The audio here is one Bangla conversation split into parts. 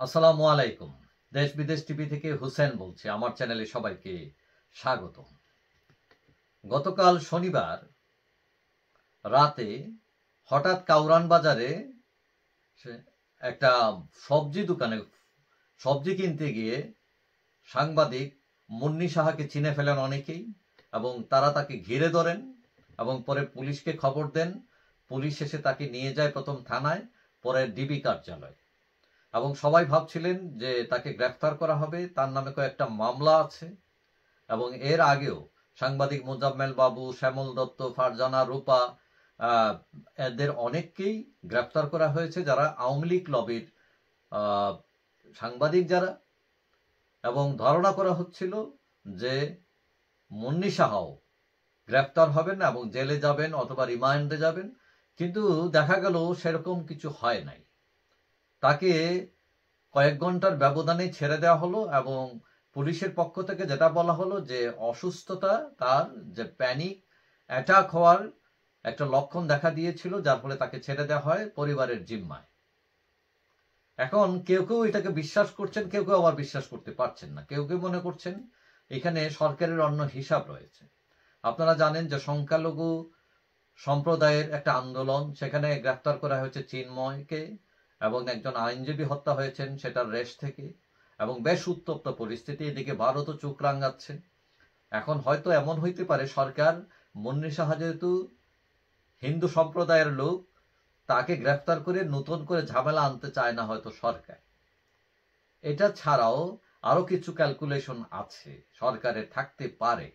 আসসালামু আলাইকুম। দেশ বিদেশ টিভি থেকে হুসেন বলছি। আমার চ্যানেলে সবাইকে স্বাগত। গতকাল শনিবার রাতে হঠাৎ কাউরান বাজারে একটা সবজি দোকানে সবজি কিনতে গিয়ে সাংবাদিক মুন্নি সাহাকে চিনে ফেলেন অনেকেই, এবং তারা তাকে ঘিরে ধরেন এবং পরে পুলিশকে খবর দেন। পুলিশ এসে তাকে নিয়ে যায় প্রথম থানায়, পরে ডিবি কার্যালয়, এবং সবাই ভাবছিলেন যে তাকে গ্রেফতার করা হবে, তার নামে কয়েকটা মামলা আছে। এবং এর আগেও সাংবাদিক মোজাম্মেল বাবু, শ্যামল দত্ত, ফারজানা রূপা, এদের অনেককেই গ্রেফতার করা হয়েছে যারা আওয়ামী লীগ লবির সাংবাদিক যারা, এবং ধারণা করা হচ্ছিল যে মুন্নি সাহাও গ্রেফতার হবেন এবং জেলে যাবেন অথবা রিমান্ডে যাবেন, কিন্তু দেখা গেল সেরকম কিছু হয় নাই। তাকে কয়েক ঘন্টার ব্যবধানে ছেড়ে দেওয়া হলো, এবং পুলিশের পক্ষ থেকে যেটা বলা হলো যে অসুস্থতা, তার যে প্যানিক অ্যাটাক হওয়ার একটা লক্ষণ দেখা দিয়েছিল, যার ফলে তাকে ছেড়ে দেওয়া হয় পরিবারের জিম্মায়। এখন কেউ কেউ এটাকে বিশ্বাস করছেন, কেউ কেউ আবার বিশ্বাস করতে পারছেন না। কেউ কেউ মনে করছেন এখানে সরকারের অন্য হিসাব রয়েছে। আপনারা জানেন যে সংখ্যালঘু সম্প্রদায়ের একটা আন্দোলন, সেখানে গ্রেফতার করা হয়েছে চিন্ময়কে, এবং একজন আইনজীবী হত্যা হয়েছেন সেটার রেশ থেকে, এবং বেশ উত্তপ্ত পরিস্থিতি। এদিকে ভারতও চোখ রাঙাচ্ছে। এখন হয়তো এমন হইতে পারে সরকার মুন্নি সাহা যেহেতু হিন্দু সম্প্রদায়ের লোক, তাকে গ্রেফতার করে নতুন করে ঝামেলা আনতে চায় না হয়তো সরকার। এটা ছাড়াও আরো কিছু ক্যালকুলেশন আছে সরকারের থাকতে পারে।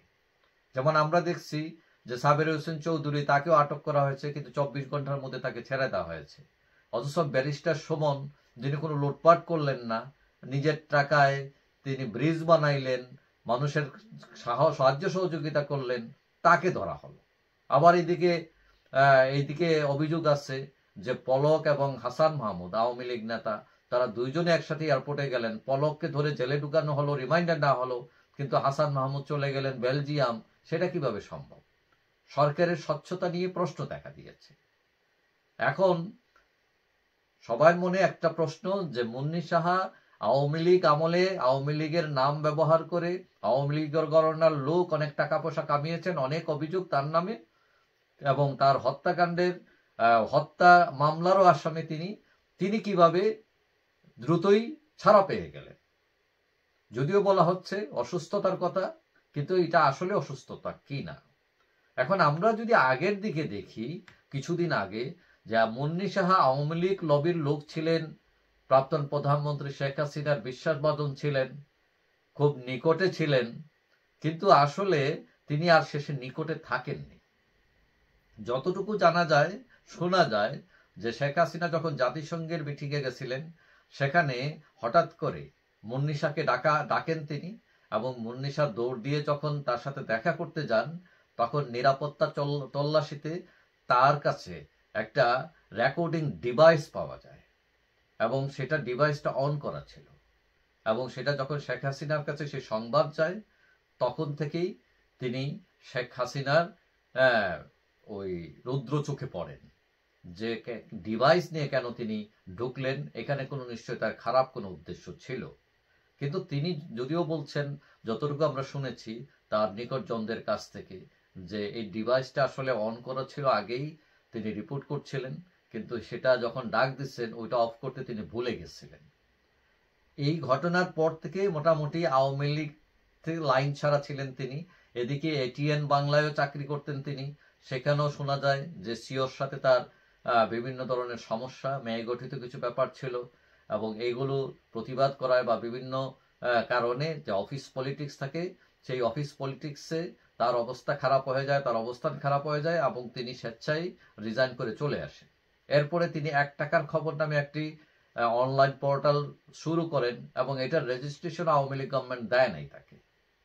যেমন আমরা দেখছি যে সাবের হোসেন চৌধুরী, তাকেও আটক করা হয়েছে, কিন্তু 24 ঘন্টার মধ্যে তাকে ছেড়ে দেওয়া হয়েছে। অথচ ব্যারিস্টার সুমন, যিনি কোনো লুটপাট করলেন না, নিজের টাকায় তিনি ব্রিজ বানাইলেন, মানুষের সাহায্য সহযোগিতা করলেন, তাকে ধরা হলো। আবার এইদিকে অভিযোগ আছে যে পলক এবং হাসান মাহমুদ, আওয়ামী লীগ নেতা, তারা দুইজনে একসাথে এয়ারপোর্টে গেলেন। পলককে ধরে জেলে ঢুকানো হলো, রিমাইন্ডার নেওয়া হলো, কিন্তু হাসান মাহমুদ চলে গেলেন বেলজিয়াম। সেটা কিভাবে সম্ভব? সরকারের স্বচ্ছতা নিয়ে প্রশ্ন দেখা দিয়েছে। এখন সবার মনে একটা প্রশ্ন যে মুন্নি সাহা আওয়ামী লীগ আমলে আওয়ামী লীগের নাম ব্যবহার করে আওয়ামী লীগের গভর্নর লোক অনেক টাকা পয়সা কামিয়েছেন, অনেক অভিযোগ তার নামে, এবং তার হত্যাকাণ্ডের হত্যা মামলারও আসামি তিনি কিভাবে দ্রুতই ছাড়া পেয়ে গেলেন? যদিও বলা হচ্ছে অসুস্থতার কথা, কিন্তু এটা আসলে অসুস্থতা কি না। এখন আমরা যদি আগের দিকে দেখি, কিছুদিন আগে যা মুন্নি সাহা আওয়ামী লীগ লবির লোক ছিলেন, প্রাক্তন প্রধানমন্ত্রী শেখ হাসিনার বিশ্বাসভাজন ছিলেন, খুব নিকটে ছিলেন, কিন্তু আসলে তিনি আর শেষে নিকটে থাকেননি। যতটুকু জানা যায়, শোনা যায় যে শেখ হাসিনা যখন জাতিসংঘের মিটিংয়ে গেছিলেন, সেখানে হঠাৎ করে মুন্নিসাকে ডাকেন তিনি, এবং মুন্নিসা দৌড় দিয়ে যখন তার সাথে দেখা করতে যান, তখন নিরাপত্তা তল্লাশিতে তার কাছে একটা রেকর্ডিং ডিভাইস পাওয়া যায়, এবং সেটা ডিভাইসটা অন করা ছিল। এবং সেটা যখন শেখ হাসিনার কাছে সেই সংবাদ যায়, তখন থেকেই তিনি শেখ হাসিনার ওই রুদ্র চোখে পড়েন যে ডিভাইস নিয়ে কেন তিনি ঢুকলেন, এখানে কোনো নিশ্চয় তার খারাপ কোনো উদ্দেশ্য ছিল। কিন্তু তিনি যদিও বলছেন, যতটুকু আমরা শুনেছি তার নিকটজনদের কাছ থেকে, যে এই ডিভাইসটা আসলে অন করা ছিল আগেই, তিনি রিপোর্ট করছিলেন, কিন্তু সেটা যখন ডাক দিচ্ছেন ওইটা অফ করতে তিনি ভুলে গেছিলেন। এই ঘটনার পর থেকে মোটামুটি আওয়ামী লীগ থেকে লাইন ছাড়া ছিলেন তিনি। এদিকে এটিএন বাংলায়ও চাকরি করতেন তিনি, সেখানেও শোনা যায় যে সিওর সাথে তার বিভিন্ন ধরনের সমস্যা, মেয়ে গঠিত কিছু ব্যাপার ছিল, এবং এইগুলো প্রতিবাদ করায় বা বিভিন্ন কারণে যে অফিস পলিটিক্স থাকে, সেই অফিস পলিটিক্সে তার অবস্থা খারাপ হয়ে যায়, তার অবস্থান খারাপ হয়ে যায়, এবং তিনি স্বেচ্ছায় রিজাইন করে চলে আসেন। এরপরে তিনি 1 টাকার খবর নামে একটি অনলাইন পোর্টাল শুরু করেন, এবং এটার রেজিস্ট্রেশন আওয়ামী লীগ গভর্নমেন্ট দেয় নাই তাকে।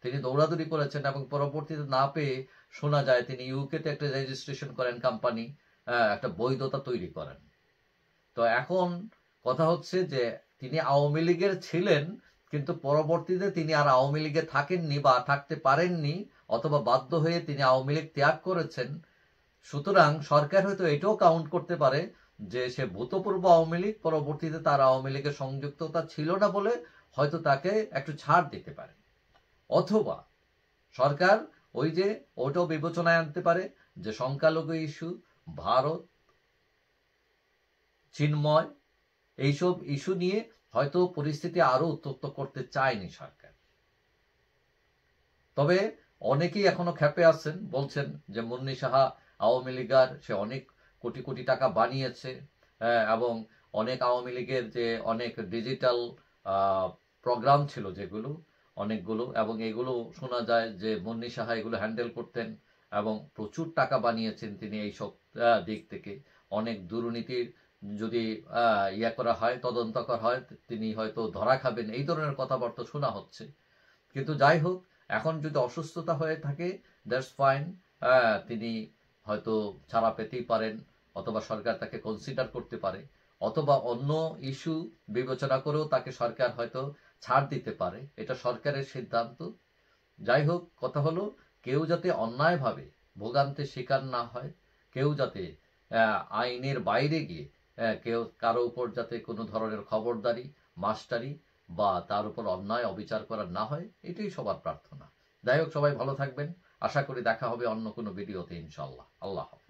তিনি দৌড়াদৌড়ি করেছেন, এবং পরবর্তীতে না পেয়ে শোনা যায় তিনি ইউকেতে একটা রেজিস্ট্রেশন করেন, কোম্পানি একটা বৈধতা তৈরি করেন। তো এখন কথা হচ্ছে যে তিনি আওয়ামী লীগের ছিলেন, কিন্তু পরবর্তীতে তিনি আর আওয়ামী লীগে থাকেননি বা থাকতে পারেননি, অথবা বাধ্য হয়ে তিনি আওয়ামী লীগ ত্যাগ করেছেন। সুতরাং সরকার হয়তো এটাও কাউন্ট করতে পারে যে সে ভূতপূর্ব আওয়ামী লীগ, পরবর্তীতে তার আওয়ামী লীগের সংযুক্ততা ছিল না বলে হয়তো তাকে একটু ছাড় দিতে পারে, অথবা সরকার ওই যে ওটাও বিবেচনায় আনতে পারে যে সংখ্যালঘু ইস্যু, ভারত, চিন্ময়, এইসব ইস্যু নিয়ে হয়তো পরিস্থিতি আরো উত্তপ্ত করতে চায়নি সরকার। তবে অনেকেই এখনো ক্ষেপে আছেন, বলছেন যে মুন্নি সাহা আওয়ামী লীগার, সে অনেক কোটি কোটি টাকা বানিয়েছে, এবং অনেক আওয়ামী লীগের যে অনেক ডিজিটাল প্রোগ্রাম ছিল যেগুলো অনেকগুলো, এবং এগুলো শোনা যায় যে মুন্নি সাহা এগুলো হ্যান্ডেল করতেন এবং প্রচুর টাকা বানিয়েছেন তিনি এইসব দিক থেকে। অনেক দুর্নীতির যদি ইয়া করা হয়, তদন্ত করা হয়, তিনি হয়তো ধরা খাবেন, এই ধরনের কথাবার্তা শোনা হচ্ছে। কিন্তু যাই হোক, এখন যদি অসুস্থতা হয়ে থাকে, দ্যাটস ফাইন, তিনি হয়তো ছাড়া পেতেই পারেন, অথবা সরকার তাকে কনসিডার করতে পারে, অথবা অন্য ইস্যু বিবেচনা করেও তাকে সরকার হয়তো ছাড় দিতে পারে, এটা সরকারের সিদ্ধান্ত। যাই হোক, কথা হলো কেউ যাতে অন্যায়ভাবে ভোগান্তির শিকার না হয়, কেউ যাতে আইনের বাইরে গিয়ে কেউ কারো উপর যাতে কোনো ধরনের খবরদারি, মাস্টারি বা তার উপর অন্যায় অবিচার করা না হয়, এটাই সবার প্রার্থনা। যাই হোক, সবাই ভালো থাকবেন। আশা করি দেখা হবে অন্য কোনো ভিডিওতে ইনশাআল্লাহ। আল্লাহ হাফেজ।